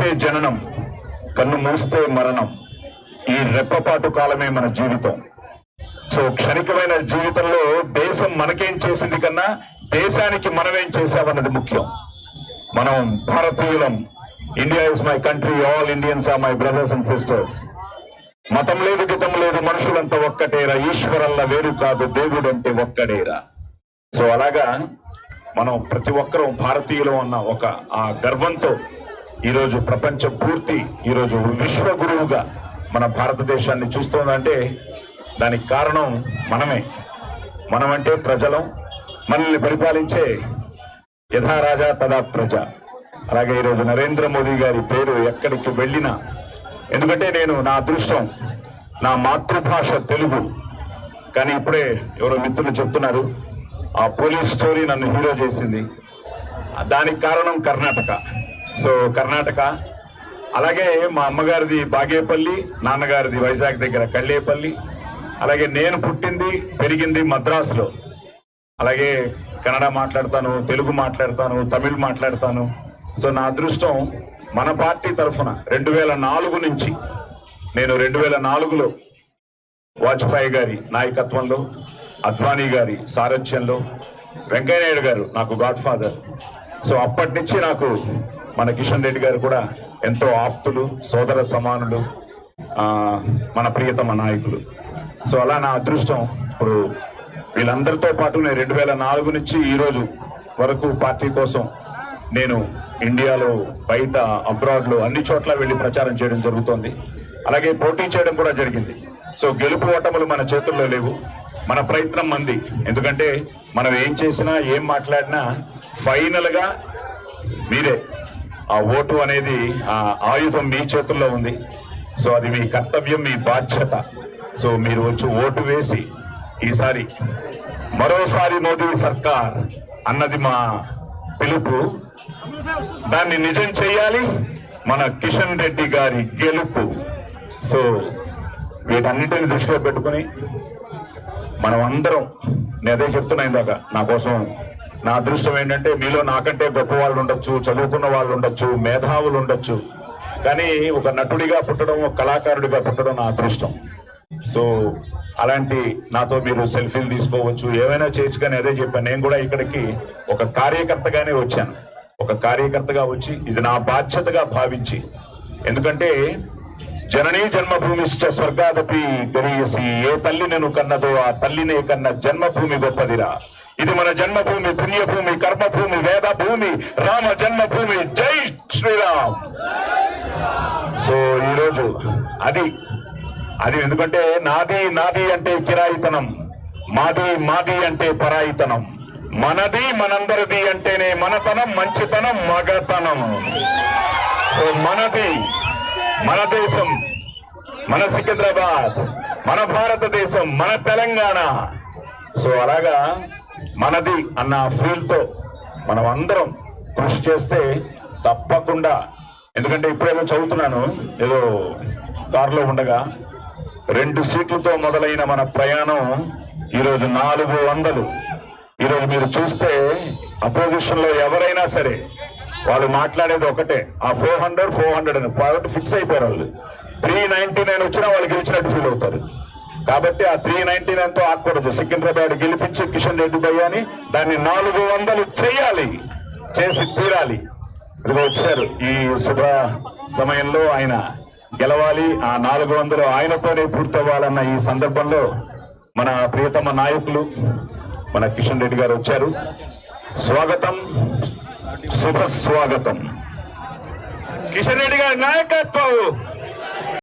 తెరిస్తే జననం, కన్ను మూస్తే మరణం. ఈ రెప్పపాటు కాలమే మన జీవితం. సో క్షణికమైన జీవితంలో దేశం మనకేం చేసింది కన్నా దేశానికి మనమేం చేశామన్నది ముఖ్యం. మనం భారతీయులం. India is my country, all Indians are my brothers and sisters. మతం లేదు, గితం లేదు, మనుషులంతా ఒక్కటేరా, ఈశ్వరల్ల వేరు కాదు, దేవుడంటే ఒక్కడేరా. సో అలాగా మనం ప్రతి ఒక్కరూ భారతీయులు అన్న ఒక ఆ గర్వంతో ఈరోజు ప్రపంచం పూర్తి ఈరోజు విశ్వగురువుగా మన భారతదేశాన్ని చూస్తోందంటే దానికి కారణం మనమే. మనమంటే ప్రజలం, మనల్ని పరిపాలించే యథా రాజా తదా ప్రజ. అలాగే ఈరోజు నరేంద్ర మోదీ గారి పేరు ఎక్కడికి వెళ్ళినా, ఎందుకంటే నేను నా అదృష్టం, నా మాతృభాష తెలుగు. కానీ ఇప్పుడే ఎవరో మిత్రులు చెప్తున్నారు ఆ పోలీస్ స్టోరీ నన్ను హీరో చేసింది. దానికి కారణం కర్ణాటక. సో కర్ణాటక, అలాగే మా అమ్మగారిది బాగేపల్లి, నాన్నగారిది వైజాగ్ దగ్గర కళ్ళేపల్లి. అలాగే నేను పుట్టింది పెరిగింది మద్రాసులో. అలాగే కన్నడ మాట్లాడతాను, తెలుగు మాట్లాడతాను, తమిళ్ మాట్లాడతాను. సో నా అదృష్టం మన పార్టీ తరఫున 2004 నుంచి, నేను 2004లో వాజ్పేయి గారి నాయకత్వంలో, అద్వానీ గారి సారథ్యంలో, వెంకయ్య నాయుడు గారు నాకు గాడ్ ఫాదర్. సో అప్పటి నుంచి నాకు మన కిషన్ రెడ్డి గారు కూడా ఎంతో ఆప్తులు, సోదర సమానులు, మన ప్రియతమ నాయకులు. సో అలా నా అదృష్టం ఇప్పుడు వీళ్ళందరితో పాటు నేను 2004 నుంచి ఈ రోజు వరకు పార్టీ కోసం నేను ఇండియాలో, బయట, అబ్రాడ్ లో అన్ని చోట్ల వెళ్లి ప్రచారం చేయడం జరుగుతోంది. అలాగే పోటీ చేయడం కూడా జరిగింది. సో గెలుపు ఓటములు మన చేతుల్లో లేవు, మన ప్రయత్నం మంది. ఎందుకంటే మనం ఏం చేసినా ఏం మాట్లాడినా ఫైనల్ గా మీరే. ఆ ఓటు అనేది ఆ ఆయుధం మీ చేతుల్లో ఉంది. సో అది మీ కర్తవ్యం, మీ బాధ్యత. సో మీరు వచ్చి ఓటు వేసి ఈసారి మరోసారి మోదీ సర్కార్ అన్నది మా పిలుపు, దాన్ని నిజం చేయాలి. మన కిషన్ రెడ్డి గారి గెలుపు. సో వీటన్నిటిని దృష్టిలో పెట్టుకుని మనం అందరం, నేను అదే చెప్తున్నా ఇందాక, నా కోసం నా అదృష్టం ఏంటంటే మీలో నాకంటే గొప్ప వాళ్ళు ఉండొచ్చు, చదువుకున్న వాళ్ళు ఉండొచ్చు, మేధావులు ఉండొచ్చు, కానీ ఒక నటుడిగా పుట్టడం, ఒక కళాకారుడిగా పుట్టడం నా అదృష్టం. సో అలాంటి నాతో మీరు సెల్ఫీలు తీసుకోవచ్చు, ఏమైనా చేయొచ్చు. కానీ అదే చెప్పాను, నేను కూడా ఇక్కడికి ఒక కార్యకర్తగానే వచ్చాను. ఒక కార్యకర్తగా వచ్చి ఇది నా బాధ్యతగా భావించి, ఎందుకంటే జననీ జన్మభూమిశ్చ స్వర్గాదపి గరీయసి, ఏ తల్లి నేను కన్నదో ఆ తల్లినే కన్న జన్మభూమి గొప్పదిరా. ఇది మన జన్మభూమి, పుణ్యభూమి, కర్మభూమి, వేద భూమి, రామ జన్మభూమి. జై శ్రీరామ్. సో ఈరోజు అది ఎందుకంటే నాది నాది అంటే కిరాయితనం, మాది మాది అంటే పరాయితనం, మనది మనందరిది అంటేనే మనతనం, మంచితనం, మగతనం. సో మనది, మన దేశం, మన సికింద్రాబాద్, మన భారతదేశం, మన తెలంగాణ. సో అలాగా మనది అన్న ఫీల్ తో మనం అందరం కృషి చేస్తే తప్పకుండా, ఎందుకంటే ఇప్పుడేమో చదువుతున్నాను, ఏదో కారులో ఉండగా 2 సీట్లతో మొదలైన మన ప్రయాణం ఈరోజు 400. ఈరోజు మీరు చూస్తే అపోజిషన్ లో ఎవరైనా సరే వాళ్ళు మాట్లాడేది ఒకటే, ఆ 400 అని కాబట్టి ఫిక్స్ అయిపోయారు వాళ్ళు. 399 వచ్చినా వాళ్ళు గెలిచినట్టు ఫీల్ అవుతారు. కాబట్టి ఆ 399 తో ఆకూడదు. సికింద్రాబాద్ గెలిపించి కిషన్ రెడ్డి భయ్యాని దాన్ని 400 చేయాలి, చేసి తీరాలి. ఇదిగో వచ్చారు ఈ శుభ సమయంలో, ఆయన గెలవాలి. ఆ 400 ఆయనతోనే పూర్తవ్వాలన్న ఈ సందర్భంలో మన ప్రియతమ నాయకులు మన కిషన్ రెడ్డి గారు వచ్చారు. స్వాగతం, శుభ స్వాగతం. కిషన్ రెడ్డి గారి నాయకత్వం.